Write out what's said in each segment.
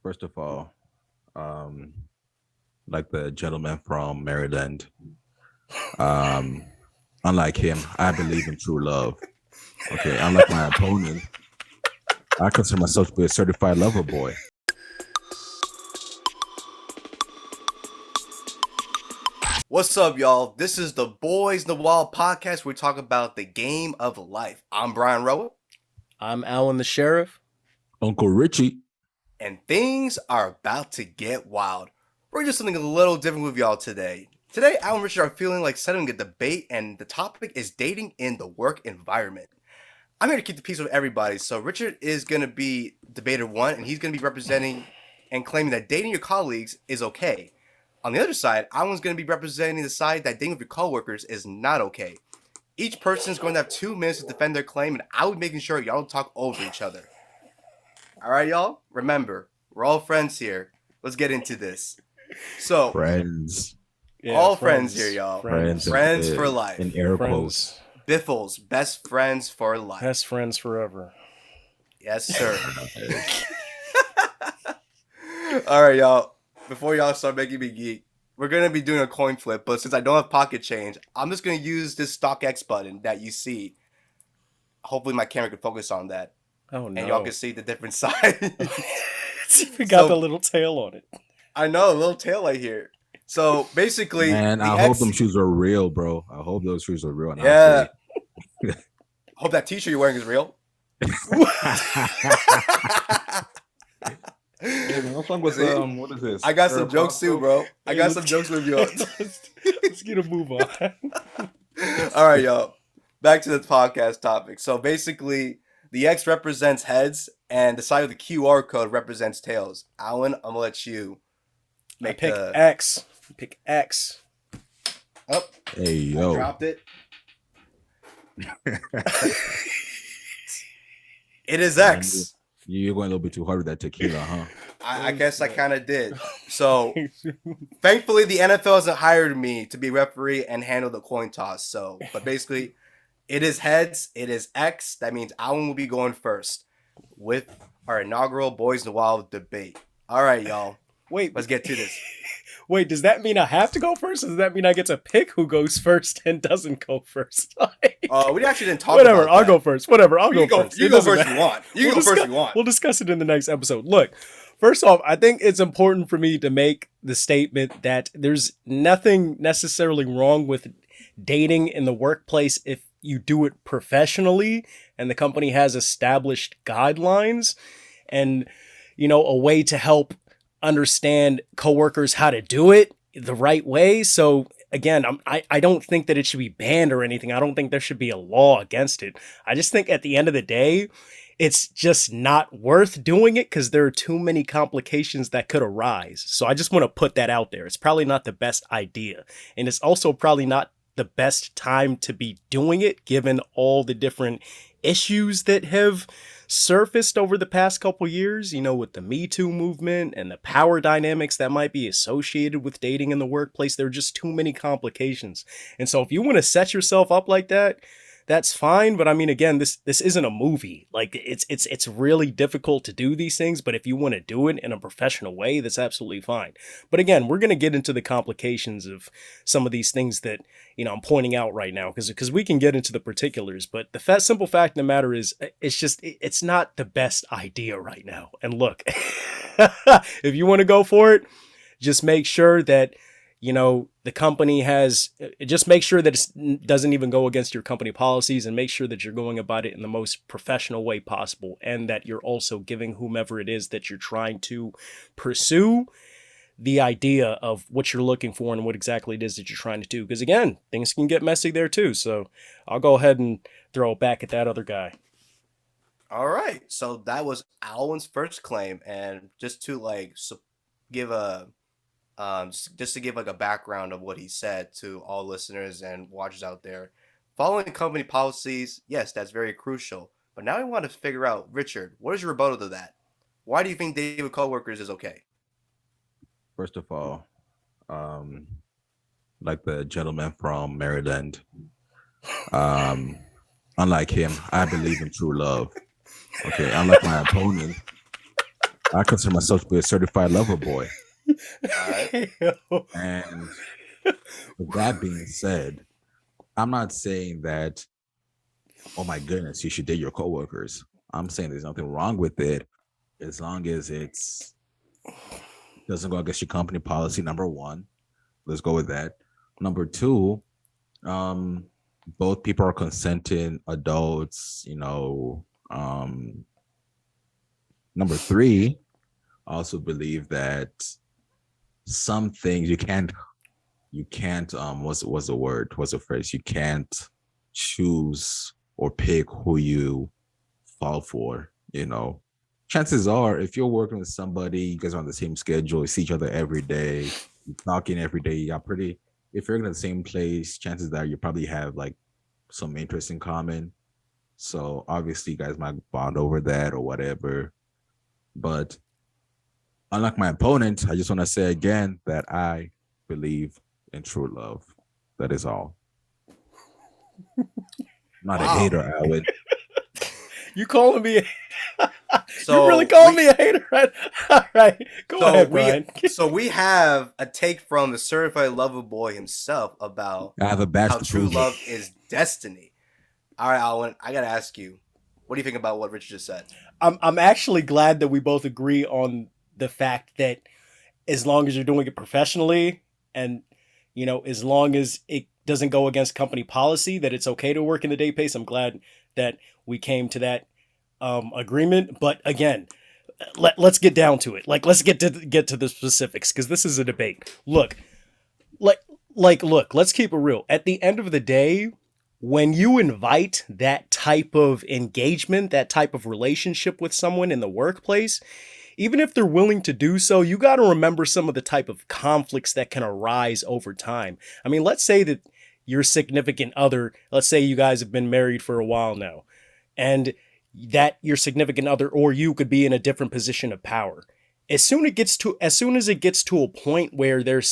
First of all, um, like the gentleman from Maryland, um, unlike him, I believe in true love. Okay, unlike my opponent, I consider myself to be a certified lover boy. What's up, y'all? This is the Boys in the Wild podcast. We talk about the game of life. I'm Brian Rowan. I'm Alwin the Sheriff. Uncle Richie. And things are about to get wild. We're doing something a little different with y'all today. Today, Al and Richard are feeling like settling a debate, and the topic is dating in the work environment. I'm here to keep the peace with everybody, so Richard is going to be debater one, and he's going to be representing and claiming that dating your colleagues is okay. On the other side, Alwin's going to be representing the side that dating with your coworkers is not okay. Each person is going to have 2 minutes to defend their claim, and I'll be making sure y'all don't talk over each other. All right, y'all? Remember, we're all friends here. Let's get into this. So, Friends. Yeah, all friends here, y'all. Friends for life. In air quotes. Biffles, best friends for life. Best friends forever. Yes, sir. All right, y'all. Before y'all start making me geek, we're going to be doing a coin flip, but since I don't have pocket change, I'm just going to use this stock X button that you see. Hopefully my camera can focus on that. Oh, no. And y'all can see the different side. It's even got the little tail on it. I know, a little tail right here. So basically, man, I hope them shoes are real, bro. I hope those shoes are real. Yeah. Hope that t-shirt you're wearing is real. What is this? I got some jokes too, bro. I got some jokes with you. Let's get a move on. All right, y'all. Back to the podcast topic. So basically, the X represents heads, and the side of the QR code represents tails. Alwin, I'm gonna let you make X. Pick X. Oh, hey yo! I dropped it. It is X. You're going a little bit too hard with that tequila, huh? I guess I kind of did. So, thankfully, the NFL hasn't hired me to be referee and handle the coin toss. So, but basically, it is heads. It is X. That means Alwin will be going first with our inaugural Boys in the Wild debate. All right, y'all. Wait, let's get to this. Wait, does that mean I have to go first? Or does that mean I get to pick who goes first and doesn't go first? We actually didn't talk Whatever, about I'll that. go first. Whatever, I'll go first. You go first if you want. You go first if you want. We'll discuss it in the next episode. Look, first off, I think it's important for me to make the statement that there's nothing necessarily wrong with dating in the workplace if you do it professionally and the company has established guidelines and, a way to help understand coworkers how to do it the right way. So again, I don't think that it should be banned or anything. I don't think there should be a law against it. I just think at the end of the day, it's just not worth doing it because there are too many complications that could arise. So I just want to put that out there. It's probably not the best idea. And it's also probably not the best time to be doing it given all the different issues that have surfaced over the past couple years, with the Me Too movement and the power dynamics that might be associated with dating in the workplace. There are just too many complications. And so if you want to set yourself up like that, that's fine. But I mean, again, this isn't a movie. Like it's really difficult to do these things. But if you want to do it in a professional way, that's absolutely fine. But again, we're going to get into the complications of some of these things that, I'm pointing out right now because we can get into the particulars. But the simple fact of the matter is it's not the best idea right now. And look, if you want to go for it, just make sure that the company just make sure that it doesn't even go against your company policies and make sure that you're going about it in the most professional way possible and that you're also giving whomever it is that you're trying to pursue the idea of what you're looking for and what exactly it is that you're trying to do. Because again, things can get messy there too. So I'll go ahead and throw it back at that other guy. All right. So that was Alwin's first claim. And just to give a background of what he said to all listeners and watchers out there, following company policies, yes, that's very crucial. But now I want to figure out, Richard, what is your rebuttal to that? Why do you think dating with coworkers is okay? First of all, like the gentleman from Maryland, unlike him, I believe in true love. Okay, unlike my opponent, I consider myself to be a certified lover boy. All right. And with that being said, I'm not saying that, oh my goodness, you should date your coworkers. I'm saying there's nothing wrong with it as long as it's doesn't go against your company policy. Number one, let's go with that. Number two, um, both people are consenting adults. Number three, I also believe that some things you can't what's the word? What's the phrase? You can't choose or pick who you fall for, Chances are if you're working with somebody, you guys are on the same schedule, you see each other every day, you're talking every day, you're pretty if you're in the same place, chances are you probably have like some interest in common. So obviously you guys might bond over that or whatever. But unlike my opponent, I just want to say again that I believe in true love. That is all. I'm not a Wow. hater, Alwin. You calling me? So you really calling me a hater, right? All right, go ahead, Brian. So we have a take from the certified lover boy himself about I have a badge how to true prove it. love is destiny. All right, Alwin, I gotta ask you, what do you think about what Richard just said? I'm actually glad that we both agree on the fact that as long as you're doing it professionally and as long as it doesn't go against company policy, that it's okay to work in the day pace. I'm glad that we came to that agreement. But again, let's get down to it. Like, let's get to the specifics, because this is a debate. Look, look, let's keep it real. At the end of the day, when you invite that type of engagement, that type of relationship with someone in the workplace, even if they're willing to do so, you got to remember some of the type of conflicts that can arise over time. I mean, let's say that your significant other, let's say you guys have been married for a while now, and that your significant other or you could be in a different position of power. As soon as it gets to a point where there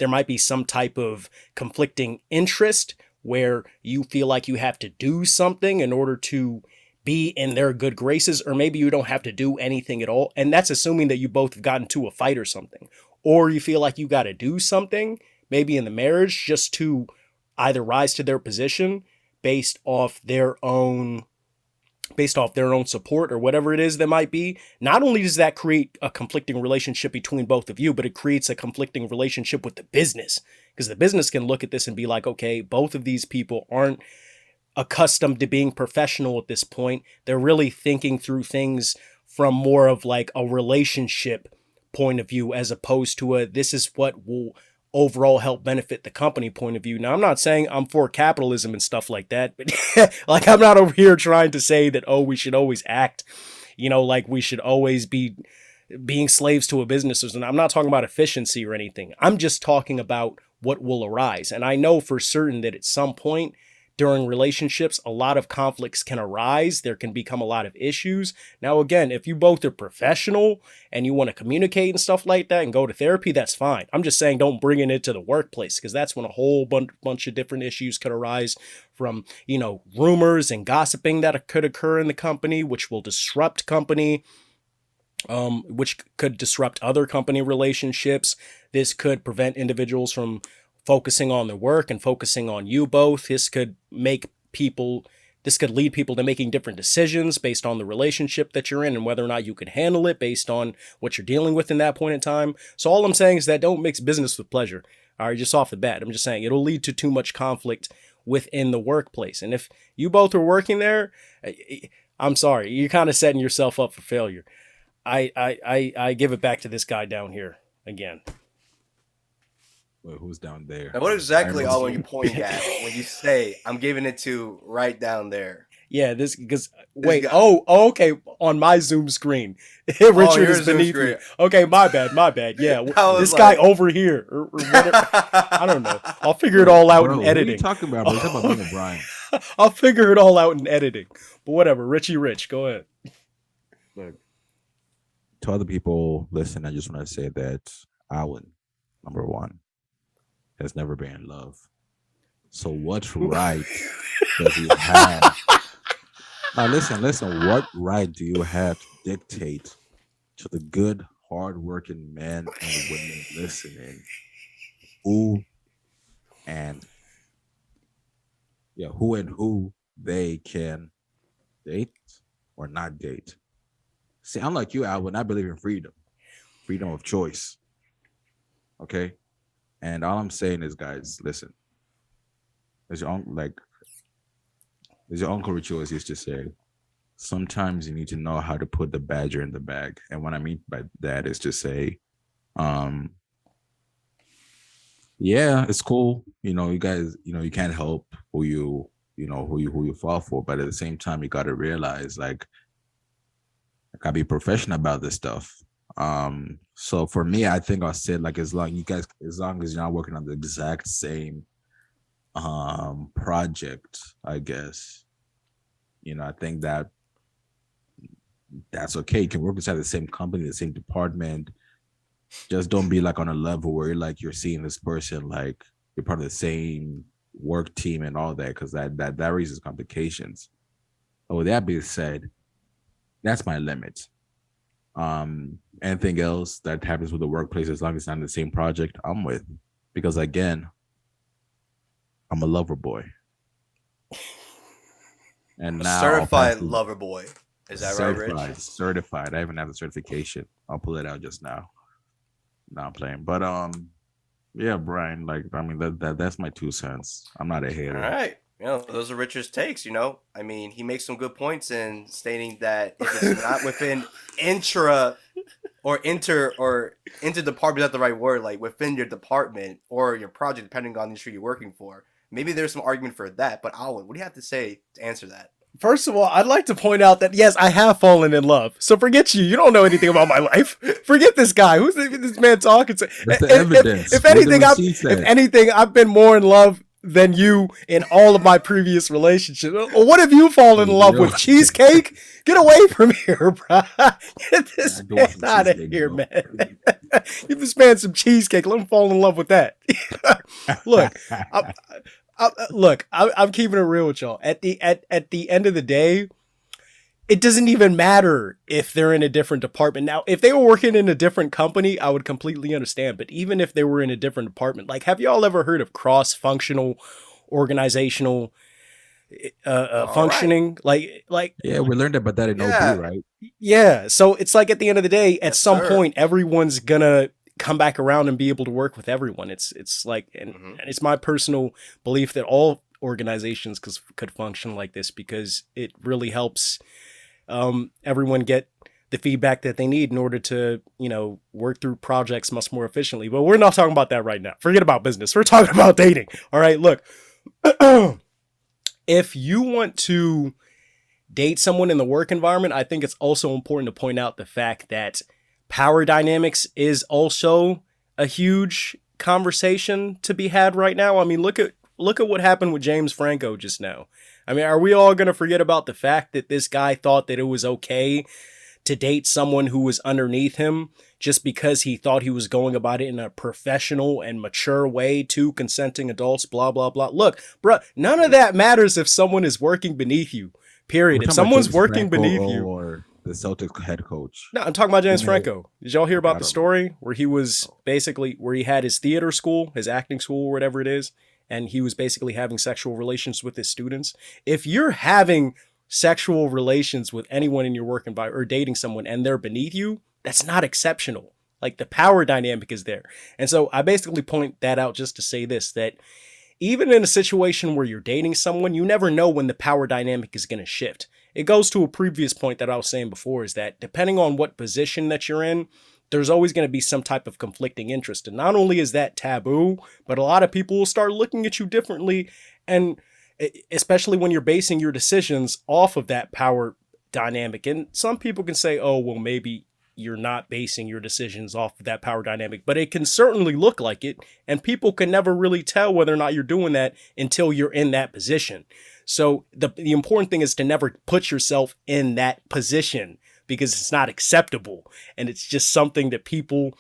might be some type of conflicting interest where you feel like you have to do something in order to be in their good graces, or maybe you don't have to do anything at all. And that's assuming that you both have gotten into a fight or something, or you feel like you got to do something maybe in the marriage just to either rise to their position based off their own support or whatever it is that might be. Not only does that create a conflicting relationship between both of you, but it creates a conflicting relationship with the business, because the business can look at this and be like, okay, both of these people aren't accustomed to being professional at this point. They're really thinking through things from more of like a relationship point of view, as opposed to this is what will overall help benefit the company point of view. Now, I'm not saying I'm for capitalism and stuff like that, but like, I'm not over here trying to say that, oh, we should always act, like we should always be being slaves to a business. And I'm not talking about efficiency or anything. I'm just talking about what will arise. And I know for certain that at some point during relationships, a lot of conflicts can arise. There can become a lot of issues. Now, again, if you both are professional and you want to communicate and stuff like that and go to therapy, that's fine. I'm just saying don't bring it into the workplace, because that's when a whole bunch of different issues could arise from, rumors and gossiping that could occur in the company, which will disrupt company, which could disrupt other company relationships. This could prevent individuals from focusing on their work and focusing on you both. This could lead people to making different decisions based on the relationship that you're in and whether or not you could handle it based on what you're dealing with in that point in time. So all I'm saying is that don't mix business with pleasure. All right, just off the bat. I'm just saying it'll lead to too much conflict within the workplace. And if you both are working there, I'm sorry, you're kind of setting yourself up for failure. I give it back to this guy down here again. Wait, who's down there? Now, what exactly are you pointing at when you say I'm giving it to right down there? Yeah, okay, on my Zoom screen. Richard is beneath me. Okay, my bad. Yeah, this guy over here, or whatever. I don't know. I'll figure it all out in editing. What are you talking about, bro? You're talking about being Brian. I'll figure it all out in editing. But whatever, Richie Rich, go ahead. Look, to other people, listen, I just want to say that Alwin, number one, has never been in love. So what right does he have? Now listen, what right do you have to dictate to the good, hardworking men and women listening, who and who they can date or not date. See, unlike you, Alwin, I believe in freedom of choice. Okay. And all I'm saying is, guys, listen, as your uncle, like as your uncle Rituals used to say, sometimes you need to know how to put the badger in the bag. And what I mean by that is to say, um, yeah, it's cool. You guys, you can't help who you fall for, but at the same time, you got to realize, like, I gotta be professional about this stuff. So for me, I think I said, like, as long as you're not working on the exact same project, I guess, I think that's okay. You can work inside the same company, the same department. Just don't be like on a level where you're seeing this person like you're part of the same work team and all that, because that raises complications. But with that being said, that's my limit. Anything else that happens with the workplace, as long as it's not the same project, I'm with, because again, I'm a lover boy. And A now certified lover boy. Is that right, Rich? Certified. I even have the certification. I'll pull it out just now. No, I'm playing. But yeah, Brian, like, I mean, that's my 2 cents. I'm not a All hater. right. Those are Richard's takes, I mean, he makes some good points in stating that if it's not within intra or interdepartment, is not the right word, like within your department or your project, depending on the industry you're working for. Maybe there's some argument for that, but Alwin, what do you have to say to answer that? First of all, I'd like to point out that, yes, I have fallen in love. So forget you. You don't know anything about my life. Forget this guy. Who's this man talking to? That's the evidence. If anything, I've been more in love than you in all of my previous relationships. What have you fallen in love with? Cheesecake? Get away from here, bro. Get this man out of here, man. Give this man some cheesecake. Let him fall in love with that. Look, I'm keeping it real with y'all. At the end of the day, it doesn't even matter if they're in a different department. Now, if they were working in a different company, I would completely understand. But even if they were in a different department, like, have y'all ever heard of cross-functional organizational functioning? Right. Like yeah, we learned about that in OB, right? Yeah. So it's like, at the end of the day, at some sir. point, everyone's gonna come back around and be able to work with everyone. It's like, and it's my personal belief that all organizations could function like this, because it really helps everyone get the feedback that they need in order to, work through projects much more efficiently. But we're not talking about that right now. Forget about business. We're talking about dating. All right, look, if you want to date someone in the work environment, I think it's also important to point out the fact that power dynamics is also a huge conversation to be had right now. I mean, look at what happened with James Franco just now. I mean, are we all going to forget about the fact that this guy thought that it was okay to date someone who was underneath him just because he thought he was going about it in a professional and mature way, to consenting adults, blah, blah, blah. Look, bro, none of that matters if someone is working beneath you, period. If someone's working beneath you. Or the Celtics head coach. No, I'm talking about James Franco. Did y'all hear about the story where he was where he had his theater school, his acting school, whatever it is, and he was basically having sexual relations with his students? If you're having sexual relations with anyone in your work environment, or dating someone, and they're beneath you, that's not exceptional. Like, the power dynamic is there. And so I basically point that out just to say this, that even in a situation where you're dating someone, you never know when the power dynamic is going to shift. It goes to a previous point that I was saying before, is that depending on what position that you're in, there's always going to be some type of conflicting interest. And not only is that taboo, but a lot of people will start looking at you differently. And especially when you're basing your decisions off of that power dynamic. And some people can say, oh, well, maybe you're not basing your decisions off of that power dynamic, but it can certainly look like it. And people can never really tell whether or not you're doing that until you're in that position. So the important thing is to never put yourself in that position, because it's not acceptable. And it's just something that people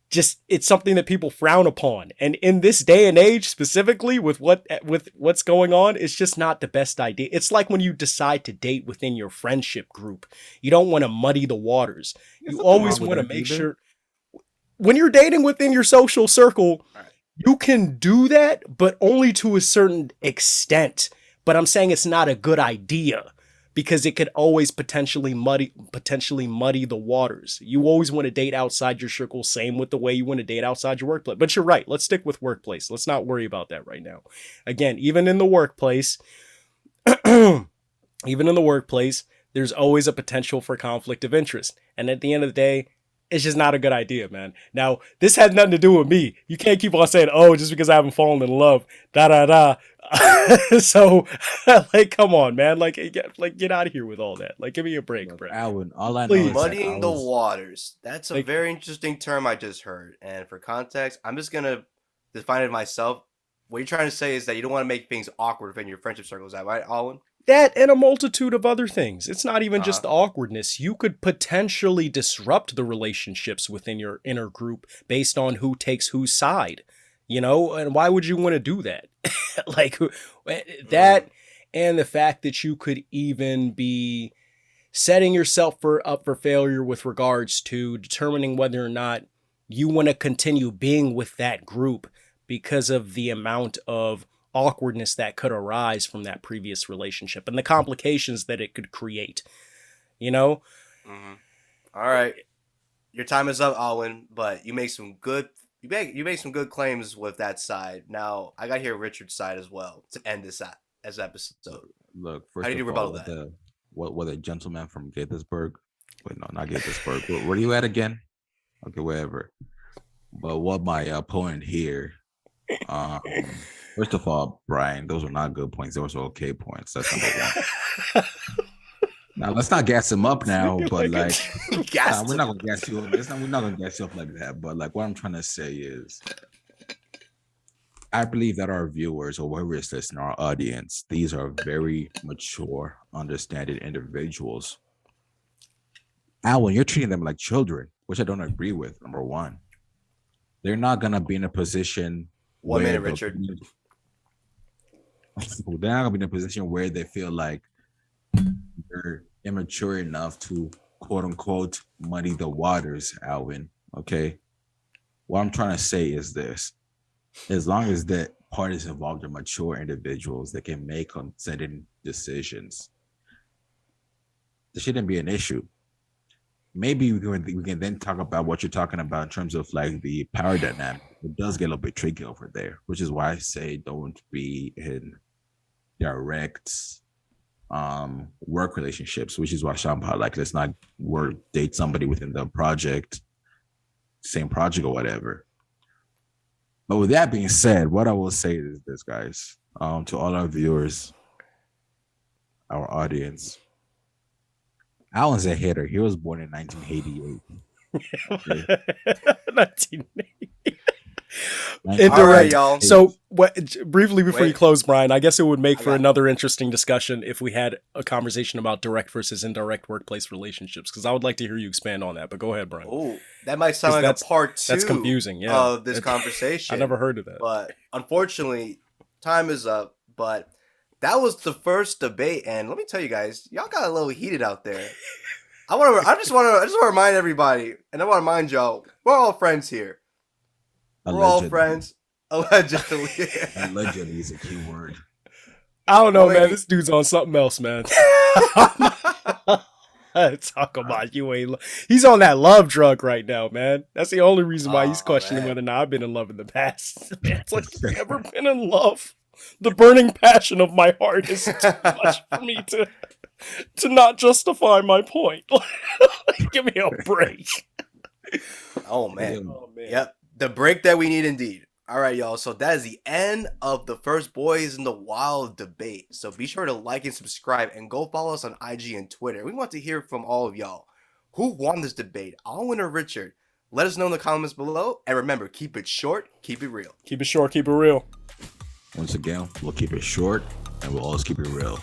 just it's something that people frown upon. And in this day and age, specifically with what's going on, it's just not the best idea. It's like when you decide to date within your friendship group. You don't want to muddy the waters. You always want to make sure when you're dating within your social circle, you can do that, but only to a certain extent. But I'm saying it's not a good idea, because it could always potentially muddy the waters. You always want to date outside your circle, same with the way you want to date outside your workplace. But you're right, let's stick with workplace. Let's not worry about that right now. Again, even in the workplace, there's always a potential for conflict of interest. And at the end of the day, it's just not a good idea, man. Now, this had nothing to do with me. You can't keep on saying, oh, just because I haven't fallen in love, So, like, come on, man. Like, get out of here with all that. Like, give me a break, bro. Alwin, all I know Please. is Muddying the waters. That's a very interesting term I just heard. And for context, I'm just going to define it myself. What you're trying to say is that you don't want to make things awkward within your friendship circle. Is that right, Alwin? That and a multitude of other things. It's not even just the awkwardness. You could potentially disrupt the relationships within your inner group based on who takes whose side, you know? And why would you want to do that? Like that, and the fact that you could even be setting yourself up for failure with regards to determining whether or not you want to continue being with that group because of the amount of awkwardness that could arise from that previous relationship and the complications that it could create, you know? Mm-hmm. All right. Your time is up, Alwin, but you make some good claims with that side. Now, I got to hear Richard's side as well to end this as episode. Look, how do you rebuttal that? What a gentleman from Gaithersburg. Wait, no, not Gaithersburg. Where are you at again? Okay, wherever. But what my opponent here, first of all, Brian, those were not good points. Those were okay points. That's number one. Now let's not gas him up now, but like, we're not gonna gas you up. We're not gonna gas you up like that. But like, what I'm trying to say is, I believe that our viewers or whoever is listening, our audience, these are very mature, understanding individuals. Alwin, you're treating them like children, which I don't agree with. Number one, they're not gonna be in a position. 1 minute, Richard. They're not gonna be in a position where they feel like they're immature enough to quote unquote muddy the waters, Alwin. Okay. What I'm trying to say is this: as long as the parties involved are mature individuals that can make consenting decisions, there shouldn't be an issue. Maybe we can then talk about what you're talking about in terms of like the power dynamic. It does get a little bit tricky over there, which is why I say don't be in direct work relationships, which is why Shampa, like, let's not date somebody within the project, same project or whatever. But with that being said, what I will say is this, guys, to all our viewers, our audience, Alan's a hitter. He was born in 1988. Okay. 1988. Indirect. Right, y'all. So, briefly before you close, Brian, I guess it would make for another interesting discussion if we had a conversation about direct versus indirect workplace relationships, because I would like to hear you expand on that. But go ahead, Brian. Oh, that might sound like a part 2. That's confusing. Yeah, of this conversation. I never heard of that. But unfortunately, time is up. But that was the first debate, and let me tell you guys, y'all got a little heated out there. I just want to remind everybody, and I want to remind y'all, we're all friends here. We're all friends. Allegedly. Allegedly is a key word. I don't know, man. This dude's on something else, man. Talk about you ain't. He's on that love drug right now, man. That's the only reason why he's questioning whether or not I've been in love in the past. It's like, I've never been in love. The burning passion of my heart is too much for me to not justify my point. Give me a break. Oh man. Yep. The break that we need indeed. All right, y'all. So that is the end of the first Boys in the Wild debate. So be sure to like and subscribe and go follow us on IG and Twitter. We want to hear from all of y'all. Who won this debate? Alwin or Richard? Let us know in the comments below. And remember, keep it short, keep it real. Keep it short, keep it real. Once again, we'll keep it short and we'll always keep it real.